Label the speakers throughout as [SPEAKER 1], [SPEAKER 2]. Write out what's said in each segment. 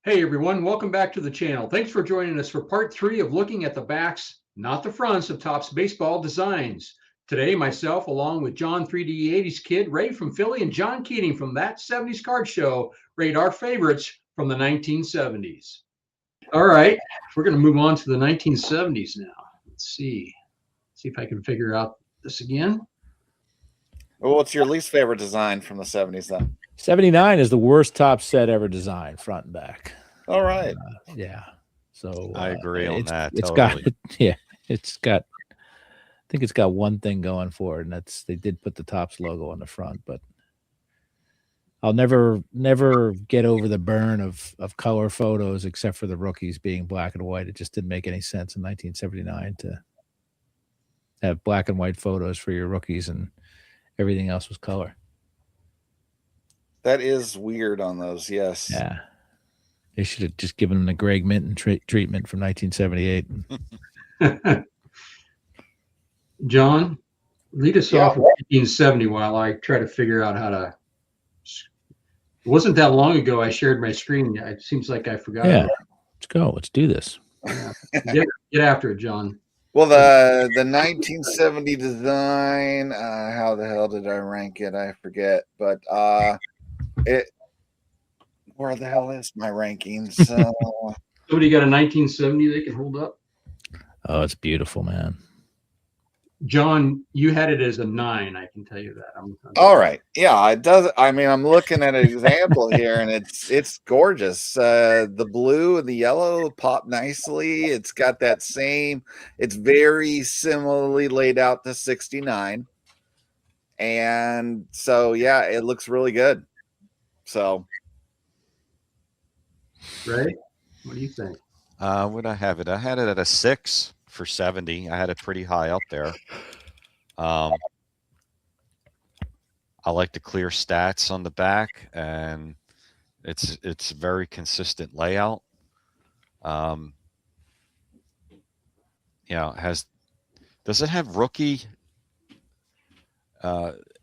[SPEAKER 1] Hey everyone, welcome back to the channel. Thanks for joining us for part 3 of looking at the backs, not the fronts, of Topps baseball designs. Today, myself, along with John 3D 80s Kid, Ray from Philly, and John Keating from That 70s Card Show, rate our favorites from the 1970s. All right, we're going to move on to the 1970s now. Let's see if I can figure out this again.
[SPEAKER 2] Well, what's your least favorite design from the 70s then?
[SPEAKER 3] 79 is the worst Topps set ever designed, front and back.
[SPEAKER 2] All right.
[SPEAKER 3] Yeah. So
[SPEAKER 4] I agree on that.
[SPEAKER 3] It's
[SPEAKER 4] Totally.
[SPEAKER 3] got, I think it's got one thing going for it, and that's they did put the Topps logo on the front, but I'll never get over the burn of color photos except for the rookies being black and white. It just didn't make any sense in 1979 to have black and white photos for your rookies and everything else was color.
[SPEAKER 2] That is weird on those, yes.
[SPEAKER 3] Yeah. They should have just given them the Greg Minton treatment from 1978.
[SPEAKER 1] John, lead us off with 1970 while I try to figure out how to. It wasn't that long ago I shared my screen. It seems like I forgot.
[SPEAKER 3] Yeah, let's go. Let's do this.
[SPEAKER 1] Get after it, John.
[SPEAKER 2] Well, the 1970 design, how the hell did I rank it? I forget, but where the hell is my rankings?
[SPEAKER 1] Somebody got a 1970 they can hold up?
[SPEAKER 3] Oh, it's beautiful, man.
[SPEAKER 1] John, you had it as a 9. I can tell you that.
[SPEAKER 2] All right, yeah, it does. I mean, I'm looking at an example here, and it's gorgeous. The blue and the yellow pop nicely. It's got that same. It's very similarly laid out to 69, and so yeah, it looks really good. So,
[SPEAKER 1] Ray, what do you think?
[SPEAKER 4] Would I have it? I had it at a 6 for 70. I had it pretty high up there. I like the clear stats on the back, and it's very consistent layout. You know, does it have rookie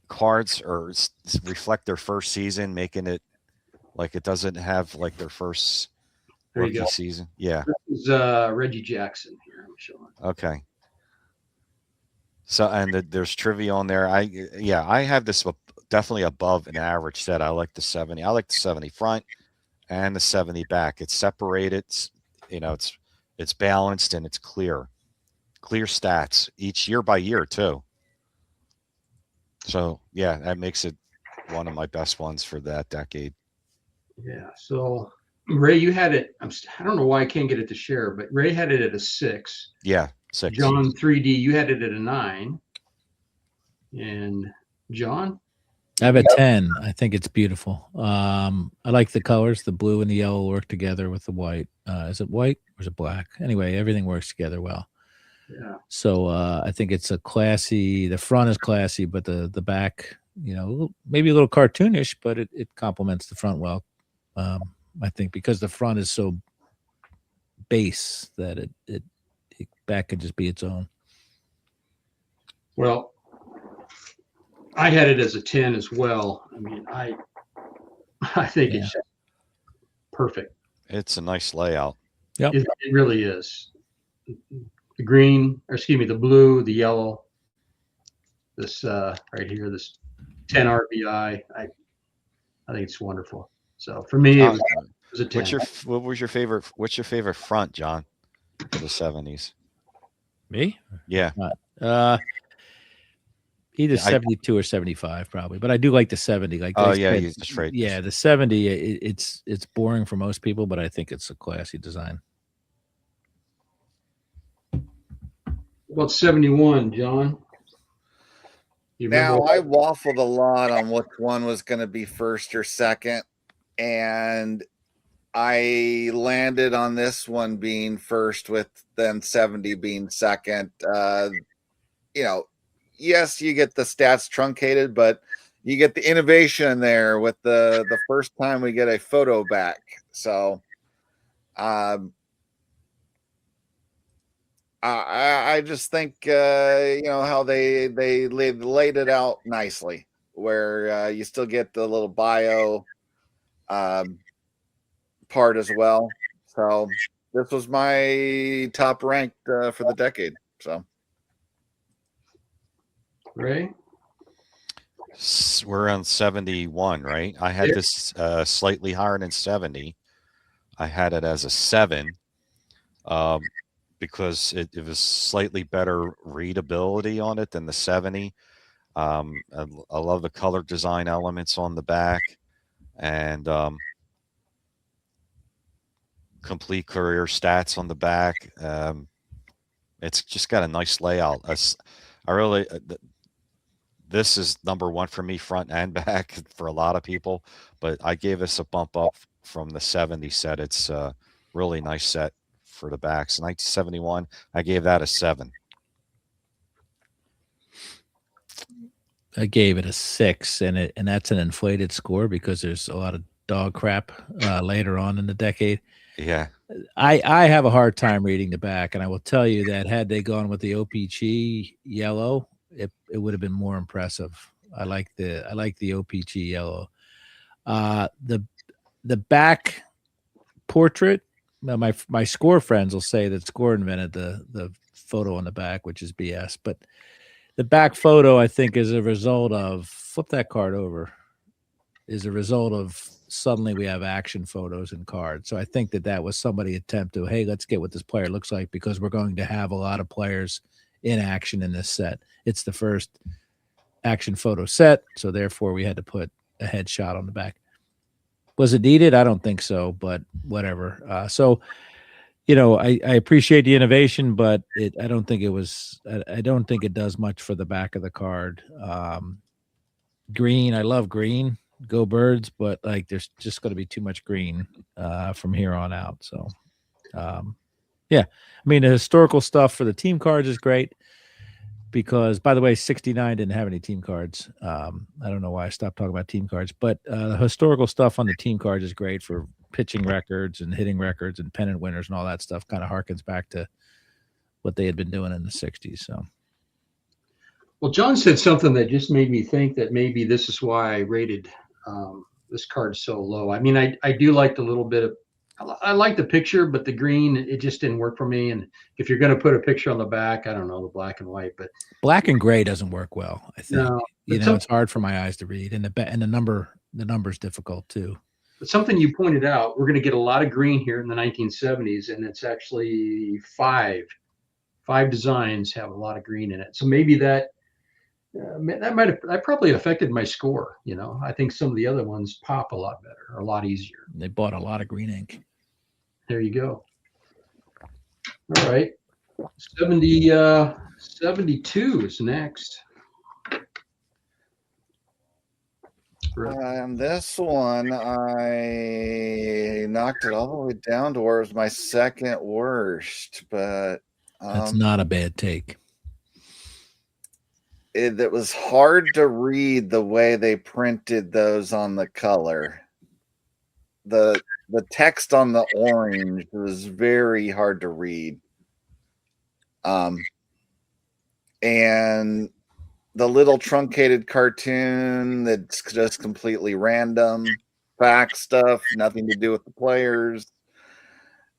[SPEAKER 4] cards or reflect their first season, making it like it doesn't have like their first rookie season? Yeah.
[SPEAKER 1] This is Reggie Jackson here. I'm showing.
[SPEAKER 4] Okay. So, and there's trivia on there. I have this definitely above an average set. I like the 70. I like the 70 front and the 70 back. It's separated. It's balanced and it's clear stats each year by year too. So yeah, that makes it one of my best ones for that decade.
[SPEAKER 1] Yeah. So Ray, you had it. I don't know why I can't get it to share, but Ray had it at a 6.
[SPEAKER 4] Yeah, 6.
[SPEAKER 1] John 3D, you had it at a 9. And John?
[SPEAKER 3] I have a 10. I think it's beautiful. I like the colors. The blue and the yellow work together with the white. Is it white or is it black? Anyway, everything works together well.
[SPEAKER 1] Yeah.
[SPEAKER 3] So I think it's a classy. The front is classy, but the back, maybe a little cartoonish, but it complements the front well. I think because the front is so base that it back could just be its own.
[SPEAKER 1] Well, I had it as a 10 as well. I mean, I think it's perfect.
[SPEAKER 4] It's a nice layout.
[SPEAKER 3] Yeah,
[SPEAKER 1] it really is. The green, or excuse me, the blue, the yellow. This right here, this 10 RBI. I think it's wonderful. So for me, it was a 10.
[SPEAKER 4] What's your favorite front, John, for the 70s?
[SPEAKER 3] Me?
[SPEAKER 4] Yeah.
[SPEAKER 3] Either 72 or 75 probably, but I do like the 70. Like
[SPEAKER 4] you just right.
[SPEAKER 3] Yeah, the 70. It's boring for most people, but I think it's a classy design.
[SPEAKER 1] About 71, John?
[SPEAKER 2] Now I waffled a lot on which one was going to be first or second, and I landed on this one being first, with then 70 being second. Yes, you get the stats truncated, but you get the innovation there with the first time we get a photo back. So I just think how they laid it out nicely, where you still get the little bio part as well. So this was my top ranked for the decade. So
[SPEAKER 1] Ray?
[SPEAKER 4] We're on 71, right? I had
[SPEAKER 1] Yeah.
[SPEAKER 4] this slightly higher than 70. I had it as a 7 because it was slightly better readability on it than the 70. I love the color design elements on the back and complete career stats on the back. It's just got a nice layout. I really, this is number one for me, front and back for a lot of people, but I gave this a bump up from the 70 set. It's a really nice set for the backs. 1971, I gave that a 7.
[SPEAKER 3] I gave it a 6, and that's an inflated score because there's a lot of dog crap later on in the decade.
[SPEAKER 4] Yeah.
[SPEAKER 3] I have a hard time reading the back, and I will tell you that had they gone with the OPC yellow, it would have been more impressive. I like the OPC yellow. The back portrait. Now my score friends will say that Score invented the photo on the back, which is BS. But the back photo, I think, is a result of flip that card over. Is a result of suddenly we have action photos and cards. So I think that was somebody attempt to, hey, let's get what this player looks like because we're going to have a lot of players in action in this set. It's the first action photo set, so therefore we had to put a headshot on the back. Was it needed? I don't think so, but whatever. So, I appreciate the innovation, but I don't think it was. I don't think it does much for the back of the card. Green, I love green. Go Birds, but like there's just going to be too much green from here on out. So, yeah, I mean the historical stuff for the team cards is great because, by the way, 69 didn't have any team cards. I don't know why I stopped talking about team cards, but the historical stuff on the team cards is great for pitching records and hitting records and pennant winners and all that stuff. Kind of harkens back to what they had been doing in the 60s. So.
[SPEAKER 1] Well, John said something that just made me think that maybe this is why I rated this card so low. I mean, I do like the little bit of, I like the picture, but the green, it just didn't work for me. And if you're going to put a picture on the back, I don't know, the black and white, but
[SPEAKER 3] black and gray doesn't work well. I think,
[SPEAKER 1] no,
[SPEAKER 3] it's hard for my eyes to read, and the number's difficult too.
[SPEAKER 1] But something you pointed out, we're going to get a lot of green here in the 1970s, and it's actually five designs have a lot of green in it. So maybe that probably affected my score. I think some of the other ones pop a lot better, or a lot easier.
[SPEAKER 3] They bought a lot of green ink.
[SPEAKER 1] There you go. All right. 72 is next.
[SPEAKER 2] This one, I knocked it all the way down to where it was my second worst, but
[SPEAKER 3] that's not a bad take.
[SPEAKER 2] It was hard to read the way they printed those on the color. The text on the orange was very hard to read. And the little truncated cartoon that's just completely random, fact stuff, nothing to do with the players.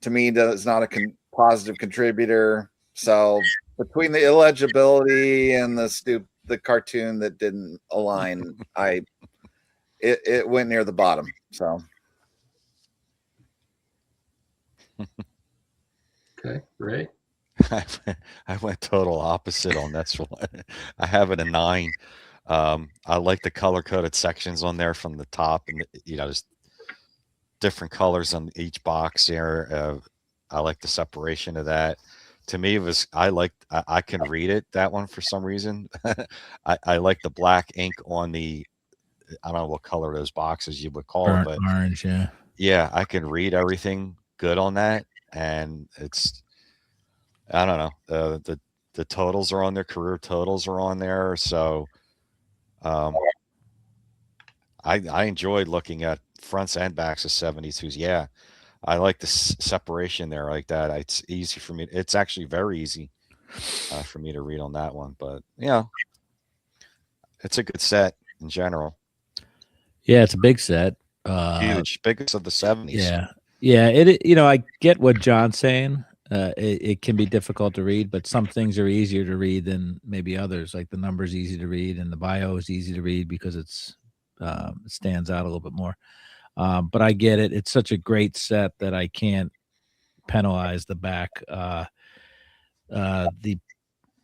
[SPEAKER 2] To me, that's not a positive contributor. So between the illegibility and the cartoon that didn't align, it went near the bottom. So
[SPEAKER 1] okay, Ray.
[SPEAKER 4] I went total opposite on this one. I have it a 9. I like the color coded sections on there from the top, and just different colors on each box there. I like the separation of that. To me, I can read it, that one, for some reason. I like the black ink on I don't know what color those boxes you would call it, but
[SPEAKER 3] orange, yeah.
[SPEAKER 4] Yeah, I can read everything good on that, and I don't know. The totals are on there. Career totals are on there. So I enjoyed looking at fronts and backs of 72s. Yeah, I like the separation there like that. It's easy for me. It's actually very easy for me to read on that one. But, it's a good set in general.
[SPEAKER 3] Yeah, it's a big set.
[SPEAKER 4] Huge. Biggest of the 70s.
[SPEAKER 3] Yeah. Yeah, I get what John's saying. It can be difficult to read, but some things are easier to read than maybe others. Like the number's easy to read, and the bio is easy to read because it stands out a little bit more. But I get it. It's such a great set that I can't penalize the back.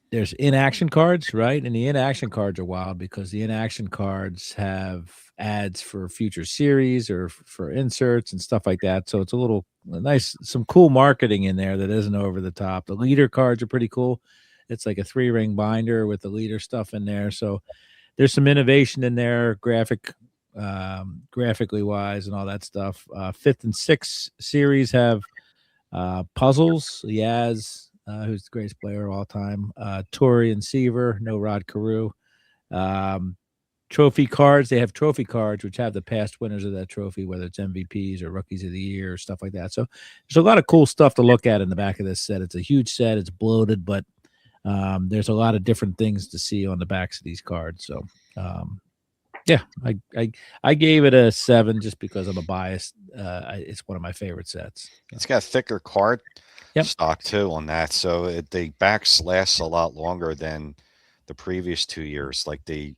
[SPEAKER 3] There's inaction cards, right? And the inaction cards are wild because the inaction cards have ads for future series or for inserts and stuff like that. So it's a little nice, some cool marketing in there that isn't over the top. The leader cards are pretty cool. It's like a 3-ring binder with the leader stuff in there. So there's some innovation in there, graphically wise and all that stuff. 5th and 6th series have puzzles. Yaz, who's the greatest player of all time. Torrey and Seaver, no Rod Carew. Trophy cards. They have trophy cards, which have the past winners of that trophy, whether it's MVPs or rookies of the year or stuff like that. So there's a lot of cool stuff to look at in the back of this set. It's a huge set. It's bloated, but there's a lot of different things to see on the backs of these cards. So, yeah, I gave it a 7 just because I'm a biased. It's one of my favorite sets.
[SPEAKER 4] It's got thicker card
[SPEAKER 3] Yep.
[SPEAKER 4] stock too on that, so the backs last a lot longer than the previous 2 years. Like they'll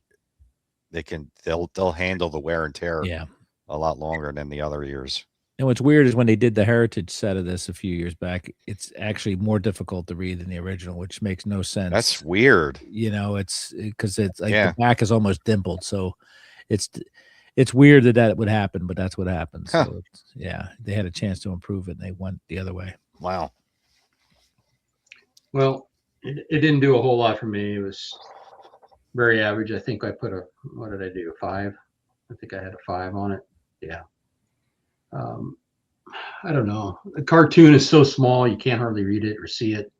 [SPEAKER 4] handle the wear and tear
[SPEAKER 3] Yeah.
[SPEAKER 4] a lot longer than the other years.
[SPEAKER 3] And what's weird is when they did the Heritage set of this a few years back, it's actually more difficult to read than the original, which makes no sense.
[SPEAKER 4] That's weird.
[SPEAKER 3] It's because it's like
[SPEAKER 4] Yeah.
[SPEAKER 3] the back is almost dimpled, so it's weird that would happen, but that's what happens.
[SPEAKER 4] Huh.
[SPEAKER 3] So they had a chance to improve it, and they went the other way.
[SPEAKER 4] Wow.
[SPEAKER 1] Well, it didn't do a whole lot for me. It was very average. I think I put what did I do? 5. I think I had a 5 on it. Yeah. I don't know. The cartoon is so small you can't hardly read it or see it.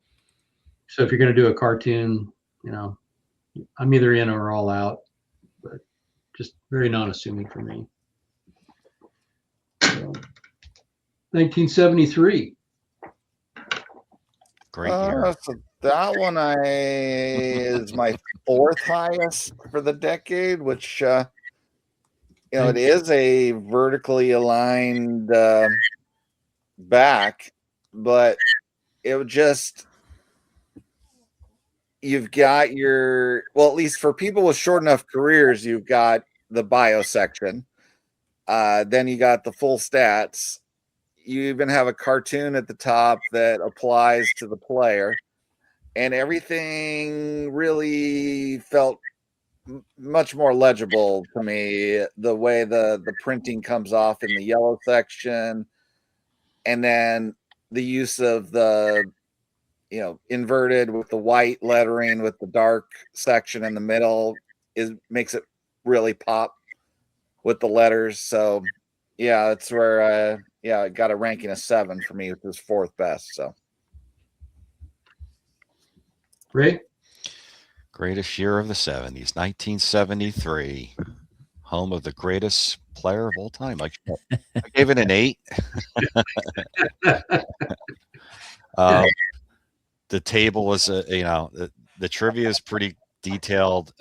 [SPEAKER 1] So if you're going to do a cartoon, I'm either in or all out. But just very non-assuming for me. So, 1973.
[SPEAKER 4] Great year.
[SPEAKER 2] So that one is my 4th highest for the decade, which it is a vertically aligned back, but it would just you've got at least for people with short enough careers, you've got the bio section. Then you got the full stats. You even have a cartoon at the top that applies to the player, and everything really felt much more legible to me. The way the printing comes off in the yellow section, and then the use of the inverted with the white lettering with the dark section in the middle makes it really pop with the letters. So yeah, that's where it got a ranking of 7 for me, which was 4th best. So
[SPEAKER 1] Ray?
[SPEAKER 4] Greatest year of the 70s, 1973. Home of the greatest player of all time. I gave it an 8. The table was, the trivia is pretty detailed.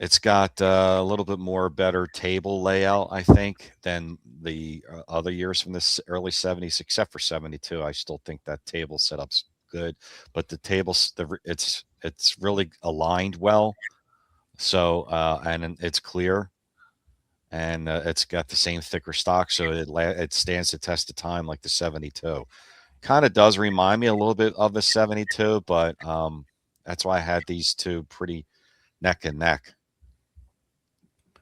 [SPEAKER 4] It's got a little bit more better table layout, I think, than the other years from this early 70s, except for 72. I still think that table setup's good, but the tables, it's really aligned well. So, and it's clear, and it's got the same thicker stock, so it stands the test of time like the 72. Kind of does remind me a little bit of the 72, but that's why I had these two pretty neck and neck.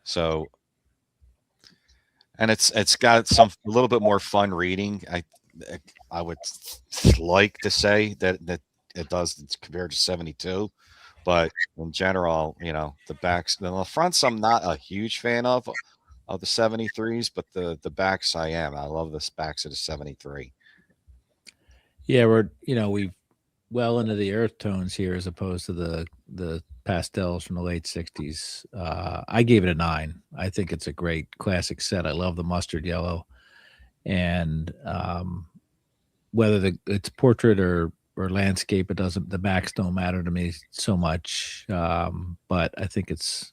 [SPEAKER 4] So, and it's got a little bit more fun reading. I would like to say that it does compared to 72, but in general, the backs, the fronts, I'm not a huge fan of the 73s, but the backs I am. I love the backs of the 73.
[SPEAKER 3] Yeah, we've well into the earth tones here as opposed to the pastels from the late 60s. I gave it a 9. I think it's a great classic set. I love the mustard yellow, and whether it's portrait or landscape, the backs don't matter to me so much. But I think it's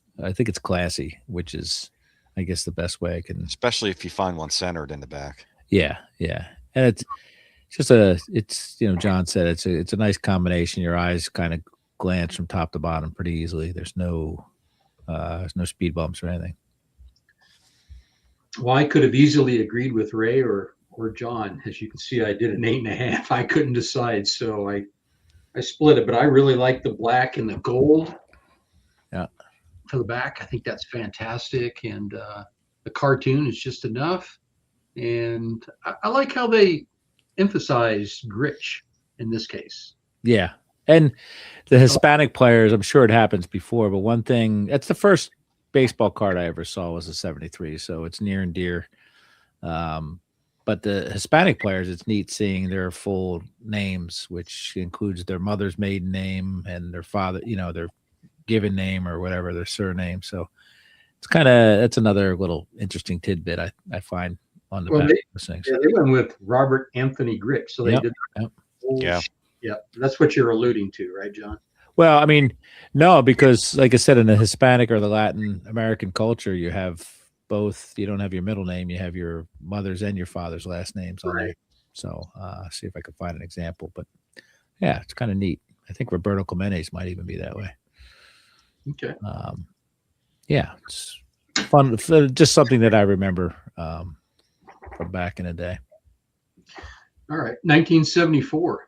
[SPEAKER 3] classy, which is, I guess the best way I can.
[SPEAKER 4] especially if you find one centered in the back.
[SPEAKER 3] Yeah, and it's just it's John said it's a nice combination. Your eyes kind of glance from top to bottom pretty easily. There's no speed bumps or anything.
[SPEAKER 1] Well, I could have easily agreed with Ray or John. As you can see, I did an 8.5. I couldn't decide, so I split it. But I really like the black and the gold.
[SPEAKER 3] Yeah.
[SPEAKER 1] For the back, I think that's fantastic, and the cartoon is just enough. And I like how they emphasize Gritch in this case.
[SPEAKER 3] Yeah, and the Hispanic players, I'm sure it happens before, but one thing, that's the first baseball card I ever saw was a 73, so it's near and dear. But the Hispanic players, it's neat seeing their full names, which includes their mother's maiden name and their father, their given name or whatever, their surname. So it's that's another little interesting tidbit I find on the back of those things.
[SPEAKER 1] Yeah, they went with Robert Anthony Gritch, so they did.
[SPEAKER 4] Yeah.
[SPEAKER 1] Yeah, that's what you're alluding to, right, John?
[SPEAKER 3] Well, I mean, no, because like I said, in the Hispanic or the Latin American culture, you have both. You don't have your middle name; you have your mother's and your father's last names on there. So, see if I can find an example. But yeah, it's kind of neat. I think Roberto Clemente might even be that way.
[SPEAKER 1] Okay.
[SPEAKER 3] Yeah, it's fun. Just something that I remember from back in the day.
[SPEAKER 1] All right, 1974.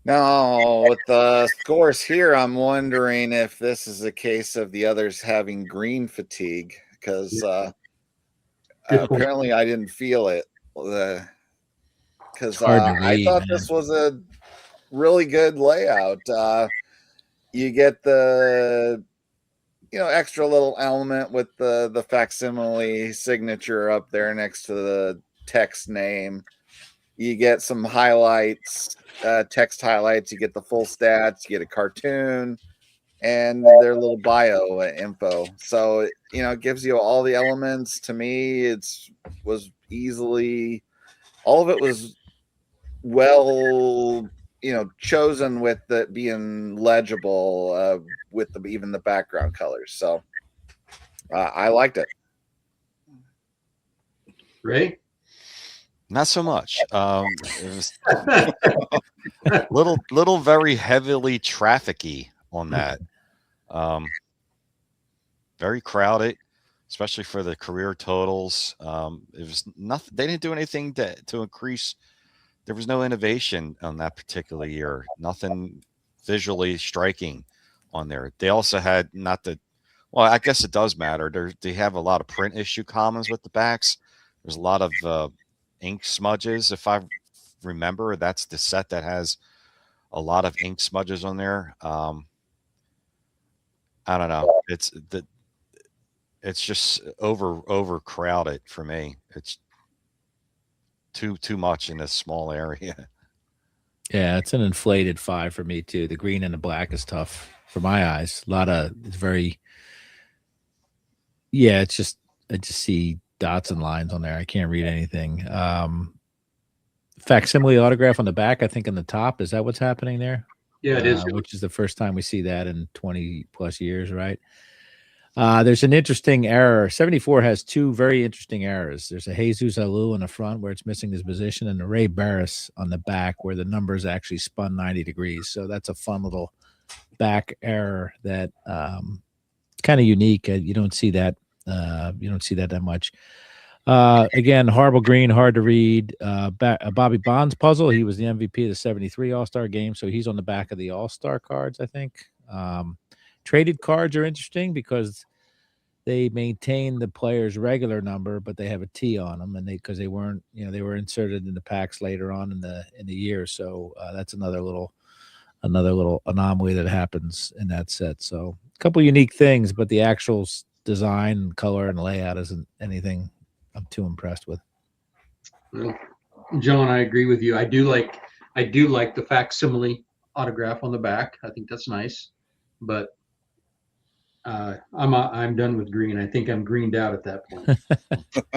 [SPEAKER 2] Now, with the scores here, I'm wondering if this is a case of the others having green fatigue, because apparently I didn't feel it. Because I thought this was a really good layout. You get the extra little element with the facsimile signature up there next to the text name. You get some highlights, text highlights. You get the full stats. You get a cartoon and their little bio info. So, it gives you all the elements. To me, was easily, all of it was well, chosen with it being legible with even the background colors. So I liked it.
[SPEAKER 1] Ray?
[SPEAKER 4] Not so much. It was little very heavily trafficky on that. Very crowded, especially for the career totals. It was nothing. They didn't do anything to increase. There was no innovation on that particular year. Nothing visually striking on there. They also had well, I guess it does matter. They have a lot of print issue commons with the backs. There's a lot of ink smudges. If I remember, that's the set that has a lot of ink smudges on there. I don't know. It's just overcrowded for me. It's too much in this small area.
[SPEAKER 3] Yeah, it's an inflated 5 for me too. The green and the black is tough for my eyes. It's very. Yeah, I just see dots and lines on there. I can't read anything. Facsimile autograph on the back, I think in the top. Is that what's happening there?
[SPEAKER 1] Yeah, it is.
[SPEAKER 3] Which is the first time we see that in 20 plus years, right? There's an interesting error. 74 has 2 very interesting errors. There's a Jesus Alou in the front where it's missing his position, and the Ray Barris on the back where the numbers actually spun 90 degrees. So that's a fun little back error that kind of unique. You don't see that. You don't see that much. Again, horrible green, hard to read. Bobby Bonds puzzle. He was the MVP of the 73 All-Star game, so he's on the back of the All-Star cards, I think. Traded cards are interesting because they maintain the player's regular number, but they have a T on them, and because they weren't, they were inserted in the packs later on in the year. So that's another little anomaly that happens in that set. So a couple unique things, but the actual design, color, and layout isn't anything I'm too impressed with.
[SPEAKER 1] Well, John, I agree with you. I do like the facsimile autograph on the back. I think that's nice, but I'm done with green. I think I'm greened out at that point.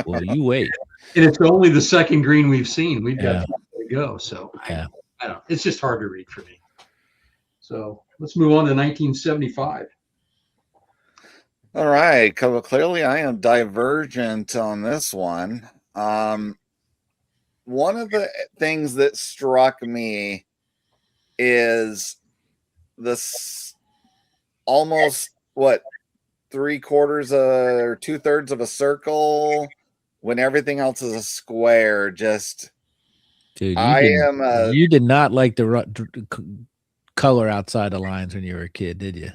[SPEAKER 3] Well, you wait.
[SPEAKER 1] And it's only the second green we've seen. We've got to go. So I don't. It's just hard to read for me. So let's move on to 1975.
[SPEAKER 2] All right. Clearly, I am divergent on this one. One of the things that struck me is this almost what 3/4 or 2/3 of a circle when everything else is a square. Just
[SPEAKER 3] Dude,
[SPEAKER 2] I
[SPEAKER 3] did not like the color outside the lines when you were a kid, did you?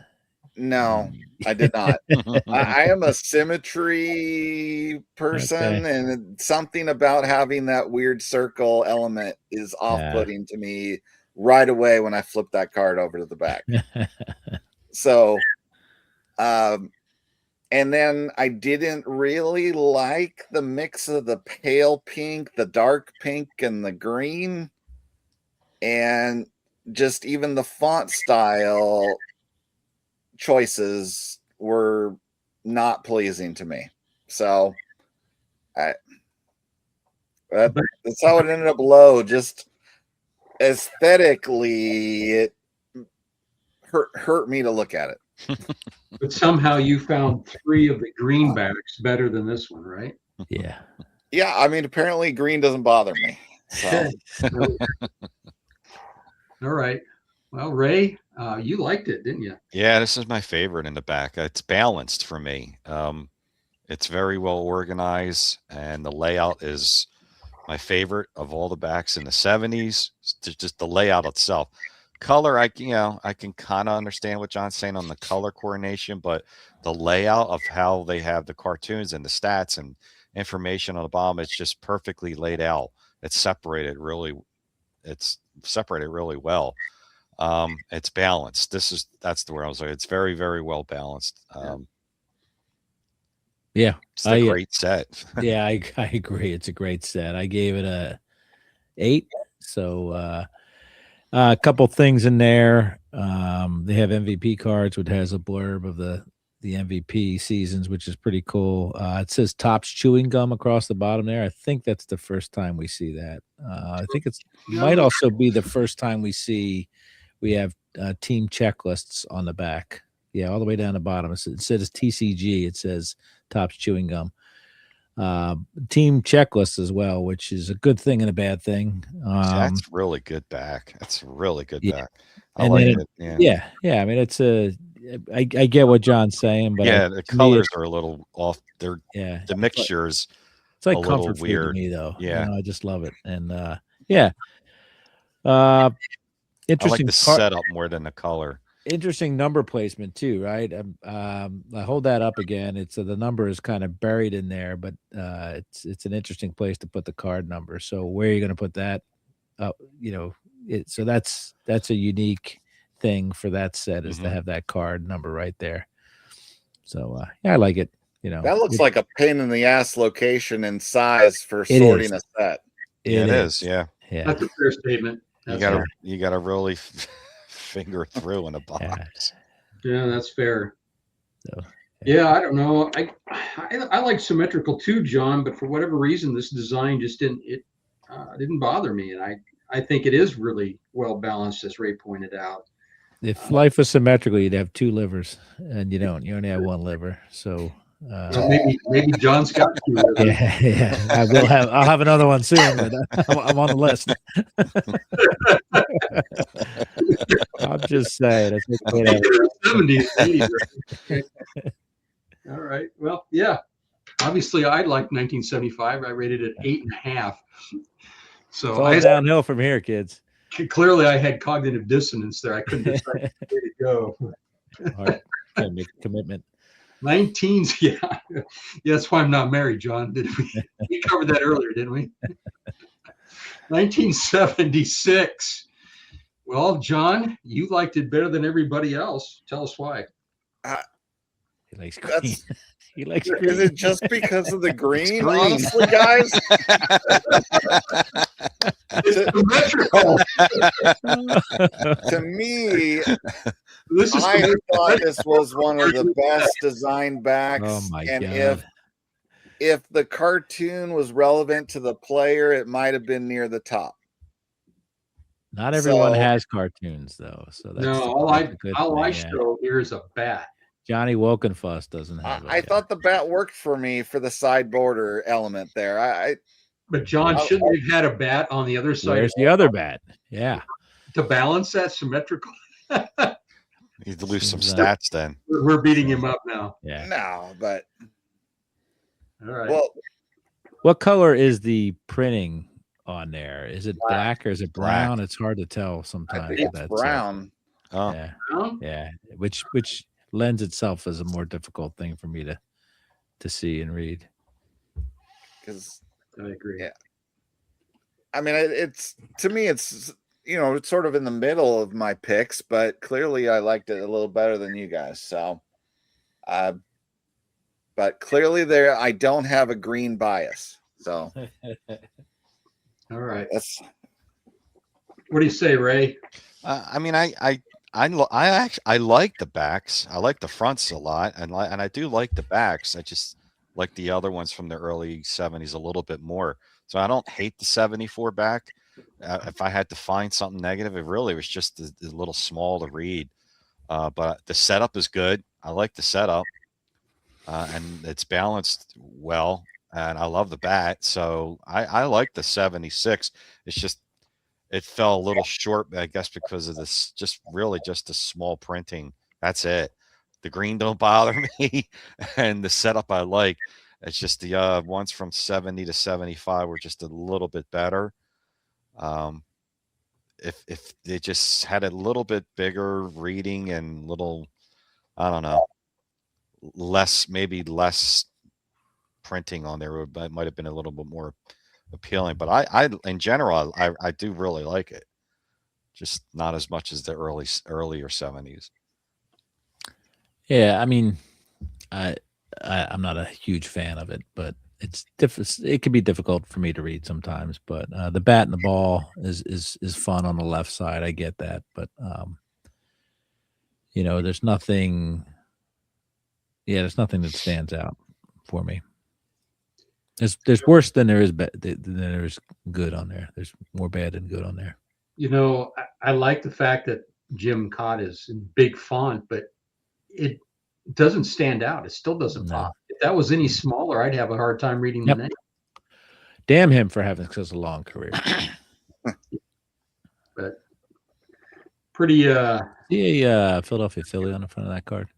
[SPEAKER 2] no, I did not. I am a symmetry person,
[SPEAKER 3] Okay.
[SPEAKER 2] and something about having that weird circle element is
[SPEAKER 3] Yeah.
[SPEAKER 2] off-putting to me right away when I flip that card over to the back. So, and then I didn't really like the mix of the pale pink, the dark pink, and the green, and just even the font style choices were not pleasing to me. So that's how it ended up low. Just aesthetically, it hurt me to look at it.
[SPEAKER 1] But somehow you found 3 of the greenbacks better than this one, right?
[SPEAKER 3] Yeah.
[SPEAKER 2] Yeah, I mean, apparently green doesn't bother me. So
[SPEAKER 1] All right. Well, Ray, you liked it, didn't you?
[SPEAKER 4] Yeah, this is my favorite in the back. It's balanced for me. It's very well organized, and the layout is my favorite of all the backs in the 70s. Just the layout itself. Color, I can kind of understand what John's saying on the color coordination, but the layout of how they have the cartoons and the stats and information on the bottom, it's just perfectly laid out. It's separated really well. It's balanced. That's the word I was like. It's very, very well balanced.
[SPEAKER 3] Yeah.
[SPEAKER 4] It's a great set.
[SPEAKER 3] Yeah, I agree. It's a great set. I gave it a 8. So a couple things in there. They have MVP cards, which has a blurb of the MVP seasons, which is pretty cool. It says Topps chewing gum across the bottom there. I think that's the first time we see that. I think might also be the first time we have team checklists on the back. Yeah, all the way down the bottom. It says TCG. It says Topps chewing gum. Team checklist as well, which is a good thing and a bad thing.
[SPEAKER 4] That's really good back. That's really good back. I
[SPEAKER 3] and
[SPEAKER 4] like
[SPEAKER 3] then
[SPEAKER 4] it.
[SPEAKER 3] Yeah. I mean, I get what John's saying, but
[SPEAKER 4] yeah, the colors are a little off. The mixtures.
[SPEAKER 3] It's like
[SPEAKER 4] a
[SPEAKER 3] comfort
[SPEAKER 4] little
[SPEAKER 3] food to
[SPEAKER 4] weird.
[SPEAKER 3] me, though.
[SPEAKER 4] Yeah,
[SPEAKER 3] I just love it, and
[SPEAKER 4] I
[SPEAKER 3] interesting
[SPEAKER 4] like the setup more than the color.
[SPEAKER 3] Interesting number placement too, right? I hold that up again. It's the number is kind of buried in there, but it's an interesting place to put the card number. So where are you going to put that? So that's a unique thing for that set is to have that card number right there. So I like it.
[SPEAKER 2] That looks like a pain in the ass location and size for sorting a set.
[SPEAKER 4] It is. Yeah,
[SPEAKER 1] that's a fair statement.
[SPEAKER 4] You gotta really finger through in a box.
[SPEAKER 1] Yeah, that's fair. So, yeah, I don't know. I like symmetrical too, John, but for whatever reason, this design just didn't bother me, and I think it is really well balanced, as Ray pointed out.
[SPEAKER 3] If life was symmetrical, you'd have 2 livers, and you don't. You only have 1 liver. So
[SPEAKER 1] maybe John's got 2 livers.
[SPEAKER 3] Yeah. I'll have another one soon, but I'm on the list. I'm just saying. It's
[SPEAKER 1] 70s, 80s. All right. Well, yeah. Obviously, I like 1975. I rated it 8.5. So
[SPEAKER 3] it's all downhill from here, kids.
[SPEAKER 1] Clearly, I had cognitive dissonance there. I couldn't decide where to go.
[SPEAKER 3] All right. Gotta make a commitment.
[SPEAKER 1] 19s, yeah. That's why I'm not married, John. We covered that earlier, didn't we? 1976. Well, John, you liked it better than everybody else. Tell us why.
[SPEAKER 3] He likes green. He likes green.
[SPEAKER 2] Is it just because of the green? Honestly, guys,
[SPEAKER 1] symmetrical.
[SPEAKER 2] To me, I thought this was one of the best designed backs.
[SPEAKER 3] Oh my
[SPEAKER 2] and
[SPEAKER 3] God.
[SPEAKER 2] if the cartoon was relevant to the player, it might have been near the top.
[SPEAKER 3] Not everyone has cartoons, though. So that's
[SPEAKER 1] all I show here is a bat.
[SPEAKER 3] Johnny Wokenfuss doesn't
[SPEAKER 2] I,
[SPEAKER 3] have it.
[SPEAKER 2] I thought the bat worked for me for the side border element there.
[SPEAKER 1] But John,
[SPEAKER 2] Oh,
[SPEAKER 1] shouldn't we have had a bat on the other side
[SPEAKER 3] Where's the other bat? Yeah.
[SPEAKER 1] to balance that symmetrical?
[SPEAKER 4] He'd lose some
[SPEAKER 3] Seems,
[SPEAKER 4] stats then.
[SPEAKER 1] We're beating him up now.
[SPEAKER 3] Yeah.
[SPEAKER 2] no, but
[SPEAKER 1] All right.
[SPEAKER 2] well,
[SPEAKER 3] What color is the printing on there? Is it
[SPEAKER 1] Black.
[SPEAKER 3] black or is it
[SPEAKER 4] Black.
[SPEAKER 3] brown? It's hard to tell
[SPEAKER 2] I
[SPEAKER 3] sometimes.
[SPEAKER 2] think
[SPEAKER 3] with
[SPEAKER 2] it's
[SPEAKER 3] that
[SPEAKER 2] brown.
[SPEAKER 4] Oh,
[SPEAKER 3] Yeah.
[SPEAKER 1] Brown?
[SPEAKER 3] Yeah. Which lends itself as a more difficult thing for me to see and read.
[SPEAKER 2] Because
[SPEAKER 1] I agree.
[SPEAKER 2] Yeah. I mean, it's to me, it's it's sort of in the middle of my picks, but clearly I liked it a little better than you guys. So, but clearly there, I don't have a green bias. So
[SPEAKER 1] All right.
[SPEAKER 2] that's
[SPEAKER 1] What do you say, Ray?
[SPEAKER 4] I mean, I like the backs. I like the fronts a lot, and I do like the backs. I just like the other ones from the early 70s a little bit more. So I don't hate the 74 back. If I had to find something negative, it really was just a little small to read. But the setup is good. I like the setup, and it's balanced well. And I love the bat, so I like the 76. It's just it fell a little short, I guess, because of this just a small printing. That's it. The green don't bother me, and the setup I like. It's just the ones from 70 to 75 were just a little bit better. If they just had a little bit bigger reading and little, I don't know, maybe less printing on there, it might have been a little bit more appealing. But I in general, I do really like it. Just not as much as the earlier 70s.
[SPEAKER 3] Yeah, I mean, I'm not a huge fan of it, but it's it can be difficult for me to read sometimes. But the bat and the ball is fun on the left side. I get that, but there's nothing. Yeah, there's nothing that stands out for me. There's worse than there is than there is good on there. There's more bad than good on there.
[SPEAKER 1] I like the fact that Jim Cott is in big font, but it doesn't stand out. It still doesn't
[SPEAKER 3] No.
[SPEAKER 1] pop. If that was any smaller, I'd have a hard time reading
[SPEAKER 3] Yep.
[SPEAKER 1] the name.
[SPEAKER 3] Damn him for having such a long career.
[SPEAKER 1] But pretty.
[SPEAKER 3] See a Philadelphia Philly on the front of that card.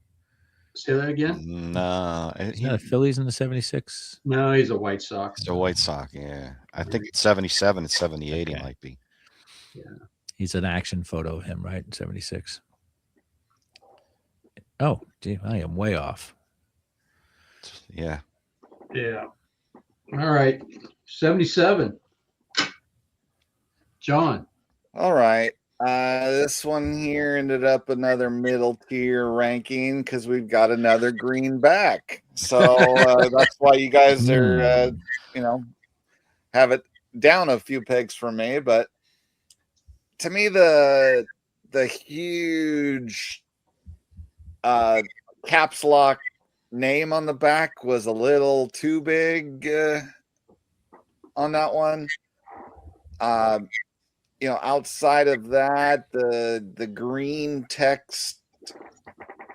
[SPEAKER 1] Say that again.
[SPEAKER 4] No,
[SPEAKER 3] Isn't that a Phillies in the 76?
[SPEAKER 1] No, he's a White Sox.
[SPEAKER 4] it's a White Sox. Yeah, I think 77 and 78 he
[SPEAKER 3] Okay.
[SPEAKER 4] might be.
[SPEAKER 3] He's an action photo of him, right? In 76. Oh, gee, I am way off.
[SPEAKER 4] Yeah.
[SPEAKER 1] Yeah. All right. 77. John.
[SPEAKER 2] all right. This one here ended up another middle tier ranking because we've got another green back. So that's why you guys are, have it down a few pegs for me. But to me, the huge caps lock name on the back was a little too big on that one. Outside of that, the green text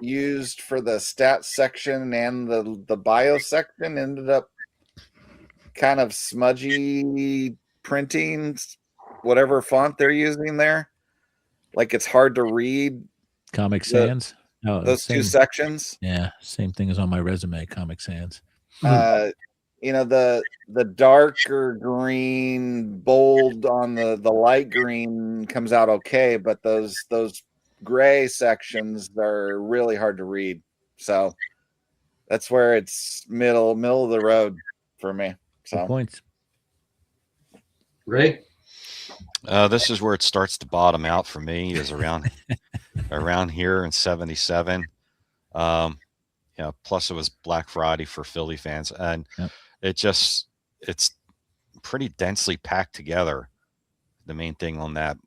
[SPEAKER 2] used for the stats section and the bio section ended up kind of smudgy printing, whatever font they're using there. Like it's hard to read
[SPEAKER 3] Comic Sans. No,
[SPEAKER 2] those two sections.
[SPEAKER 3] Yeah, same thing as on my resume, Comic Sans.
[SPEAKER 2] The darker green bold on the light green comes out okay, but those gray sections are really hard to read. So that's where it's middle of the road for me.
[SPEAKER 3] Good
[SPEAKER 2] So
[SPEAKER 3] points.
[SPEAKER 1] Ray.
[SPEAKER 4] This is where it starts to bottom out for me. Is around here in 77. Plus it was Black Friday for Philly fans, and
[SPEAKER 3] Yep.
[SPEAKER 4] it's pretty densely packed together. The main thing on that,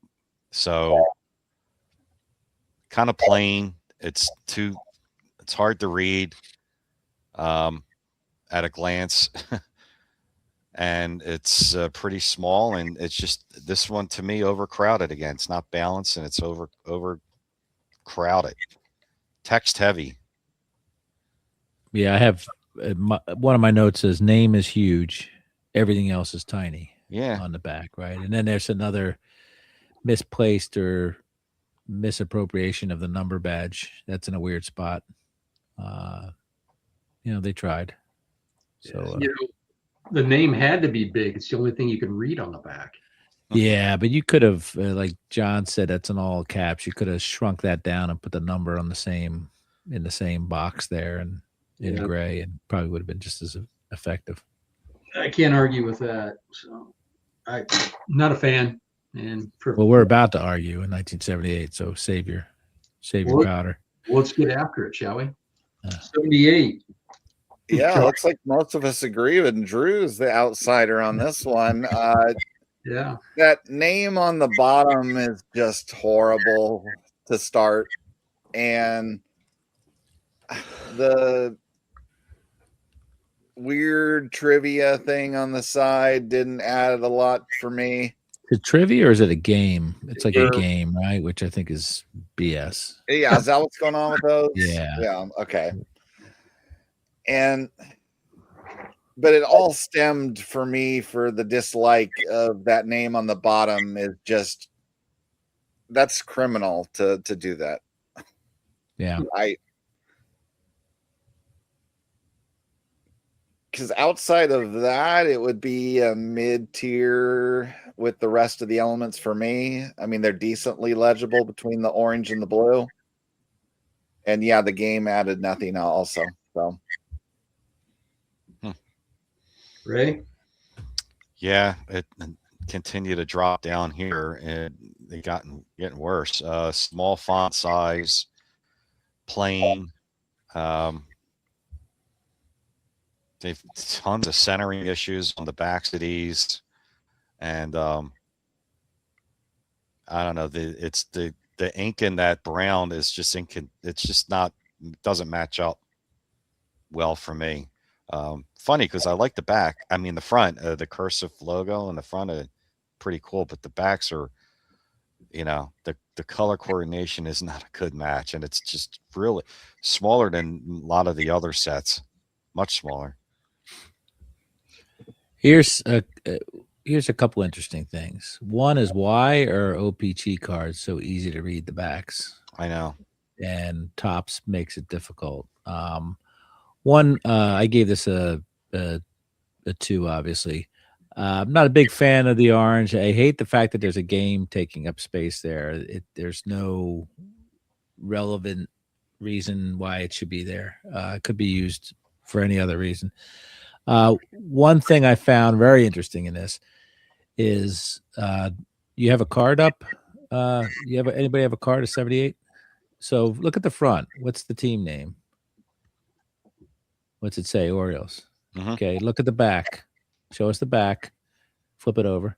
[SPEAKER 4] so kind of plain. It's hard to read at a glance. And it's pretty small, and it's just this one to me overcrowded again. It's not balanced, and it's overcrowded. Text heavy.
[SPEAKER 3] Yeah, I have one of my notes says name is huge, everything else is tiny
[SPEAKER 4] Yeah.
[SPEAKER 3] on the back, right? And then there's another misplaced or misappropriation of the number badge. That's in a weird spot. They tried. So
[SPEAKER 1] The name had to be big. It's the only thing you can read on the back.
[SPEAKER 3] yeah, but you could have, like John said, that's in all caps. You could have shrunk that down and put the number on in the same box there and in gray, and probably would have been just as effective.
[SPEAKER 1] I can't argue with that. So I'm not a fan. And
[SPEAKER 3] we're about to argue in 1978. So save your powder.
[SPEAKER 1] Let's get after it, shall we? 78.
[SPEAKER 2] Yeah, looks like most of us agree with Drew's the outsider on this one.
[SPEAKER 1] Yeah.
[SPEAKER 2] That name on the bottom is just horrible to start. And the weird trivia thing on the side didn't add a lot for me.
[SPEAKER 3] Is it trivia or is it a game? It's like a game, right? Which I think is BS.
[SPEAKER 2] Yeah, is that what's going on with those?
[SPEAKER 3] Yeah.
[SPEAKER 2] Okay. But it all stemmed for me for the dislike of that name on the bottom is just, that's criminal to do that.
[SPEAKER 3] Yeah.
[SPEAKER 2] Because outside of that, it would be a mid-tier with the rest of the elements for me. I mean, they're decently legible between the orange and the blue. And yeah, the game added nothing also. So.
[SPEAKER 1] Ray?
[SPEAKER 4] Yeah, it continued to drop down here, and they getting worse. Small font size, plain. They've tons of centering issues on the backs of these, and I don't know. The ink in that brown is just it's just not, doesn't match up well for me. Funny because I like the back. I mean, the front, the cursive logo on the front are pretty cool, but the backs are, the color coordination is not a good match, and it's just really smaller than a lot of the other sets, much smaller.
[SPEAKER 3] Here's a couple interesting things. One is, why are OPC cards so easy to read the backs?
[SPEAKER 4] I know,
[SPEAKER 3] and Topps makes it difficult. One, I gave this a 2, obviously. I'm not a big fan of the orange. I hate the fact that there's a game taking up space there. There's no relevant reason why it should be there. It could be used for any other reason. One thing I found very interesting in this is you have a card up. Anybody have a card of 78? So look at the front. What's the team name? What's it say? Orioles.
[SPEAKER 4] Mm-hmm.
[SPEAKER 3] Okay, look at the back. Show us the back. Flip it over.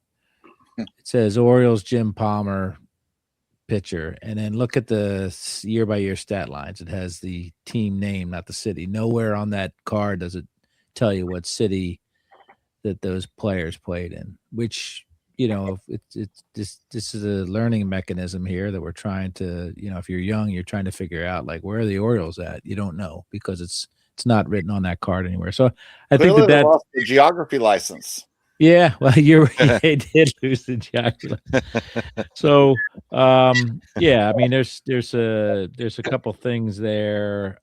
[SPEAKER 3] It says Orioles Jim Palmer pitcher. And then look at the year-by-year stat lines. It has the team name, not the city. Nowhere on that card does it tell you what city that those players played in, which, this is a learning mechanism here that we're trying to, if you're young, you're trying to figure out, like, where are the Orioles at? You don't know because it's not written on that card anywhere. So I think that
[SPEAKER 2] lost the geography license.
[SPEAKER 3] Yeah, well, they did lose the geography. So yeah, I mean, there's a couple things there.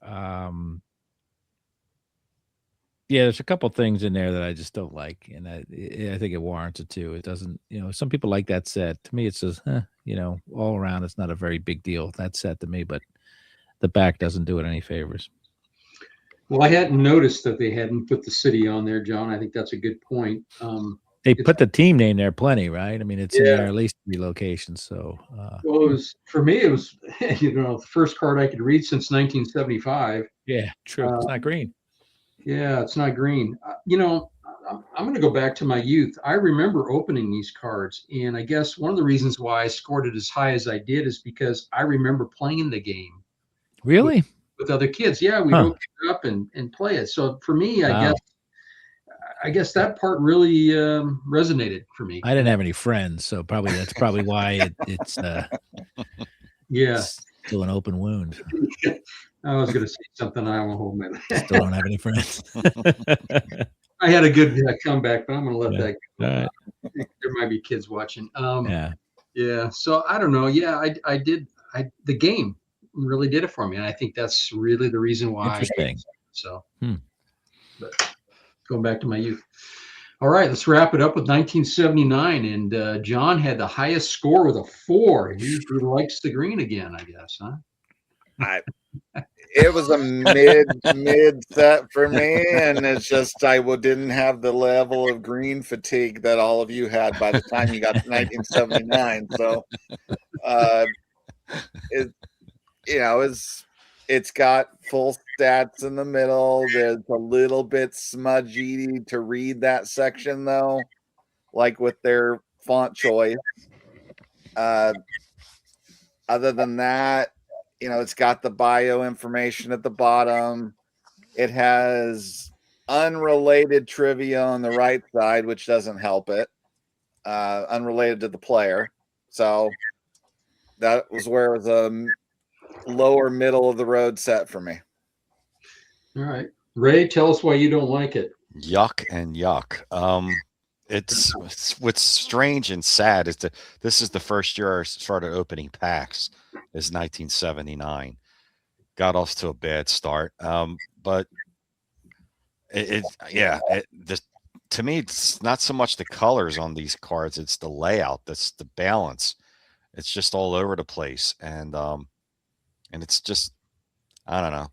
[SPEAKER 3] Yeah, there's a couple things in there that I just don't like, and I think it warrants it too. It doesn't, some people like that set. To me, it says, all around, it's not a very big deal, that set to me, but the back doesn't do it any favors.
[SPEAKER 1] Well, I hadn't noticed that they hadn't put the city on there, John. I think that's a good point.
[SPEAKER 3] They put the team name there plenty, right? I mean, it's in there at least 3 locations. So,
[SPEAKER 1] well, for me, it was, the first card I could read since 1975.
[SPEAKER 3] Yeah, true. It's not green.
[SPEAKER 1] Yeah, it's not green. I'm going to go back to my youth. I remember opening these cards, and I guess one of the reasons why I scored it as high as I did is because I remember playing the game.
[SPEAKER 3] Really?
[SPEAKER 1] With other kids. Yeah, we'd open it up and play it. So for me, I guess that part really resonated for me.
[SPEAKER 3] I didn't have any friends, so that's probably why it's
[SPEAKER 1] yeah,
[SPEAKER 3] still an open wound.
[SPEAKER 1] I was going to say something. I won't hold my.
[SPEAKER 3] Still don't have any friends.
[SPEAKER 1] I had a good comeback, but I'm going to let
[SPEAKER 3] Yeah.
[SPEAKER 1] that go.
[SPEAKER 3] All right.
[SPEAKER 1] There might be kids watching.
[SPEAKER 3] Yeah.
[SPEAKER 1] Yeah. So I don't know. Yeah, I did. The game really did it for me, and I think that's really the reason why.
[SPEAKER 3] Interesting.
[SPEAKER 1] So,
[SPEAKER 3] Hmm.
[SPEAKER 1] but going back to my youth. All right, let's wrap it up with 1979, and John had the highest score with a 4. He likes the green again, I guess, huh?
[SPEAKER 2] It was a mid set for me, and it's just I didn't have the level of green fatigue that all of you had by the time you got to 1979. So, it's got full stats in the middle. There's a little bit smudgy to read that section though, like with their font choice. Other than that, it's got the bio information at the bottom. It has unrelated trivia on the right side, which doesn't help it. Unrelated to the player. So that was where it was a lower middle of the road set for me.
[SPEAKER 1] All right. Ray, tell us why you don't like it.
[SPEAKER 4] Yuck and yuck. It's what's strange and sad is that this is the first year I started opening packs is 1979. Got off to a bad start. But to me, it's not so much the colors on these cards, it's the layout, that's the balance. It's just all over the place. And it's just, I don't know,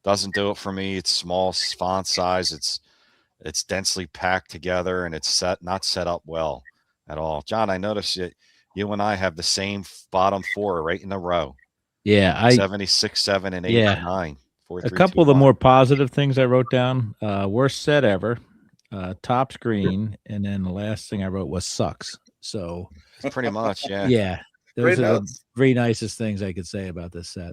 [SPEAKER 4] doesn't do it for me. It's small font size. It's densely packed together, and it's not set up well at all. John, I noticed that you and I have the same bottom 4 right in a row.
[SPEAKER 3] Yeah,
[SPEAKER 4] 76, 7, and 8, and 9. 4,
[SPEAKER 3] a
[SPEAKER 4] 3,
[SPEAKER 3] couple
[SPEAKER 4] 2,
[SPEAKER 3] of the
[SPEAKER 4] 1.
[SPEAKER 3] more positive things I wrote down. Worst set ever. Top screen, and then the last thing I wrote was sucks. So
[SPEAKER 4] Pretty much, yeah.
[SPEAKER 3] yeah, those
[SPEAKER 2] Great
[SPEAKER 3] are the
[SPEAKER 2] notes.
[SPEAKER 3] 3 nicest things I could say about this set.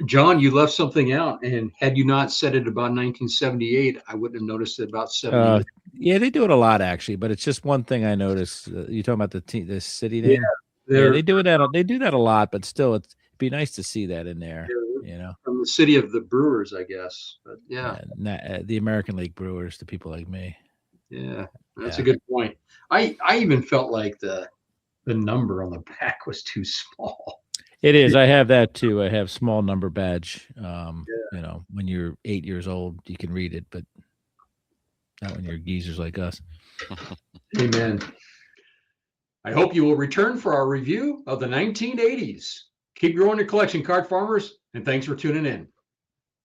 [SPEAKER 1] John, you left something out, and had you not said it about 1978, I wouldn't have noticed it about 70.
[SPEAKER 3] Yeah, they do it a lot actually, but it's just one thing I noticed. You talking about the city name? Yeah, they do that. They do that a lot, but still, it'd be nice to see that in there.
[SPEAKER 1] From the city of the Brewers, I guess. But yeah,
[SPEAKER 3] the American League Brewers, to people like me.
[SPEAKER 1] Yeah, that's a good point. I even felt like the number on the back was too small.
[SPEAKER 3] It is. I have that too. I have small number badge. When you're 8 years old, you can read it, but not when you're geezers like us.
[SPEAKER 1] Amen. I hope you will return for our review of the 1980s. Keep growing your collection, card farmers, and thanks for tuning in.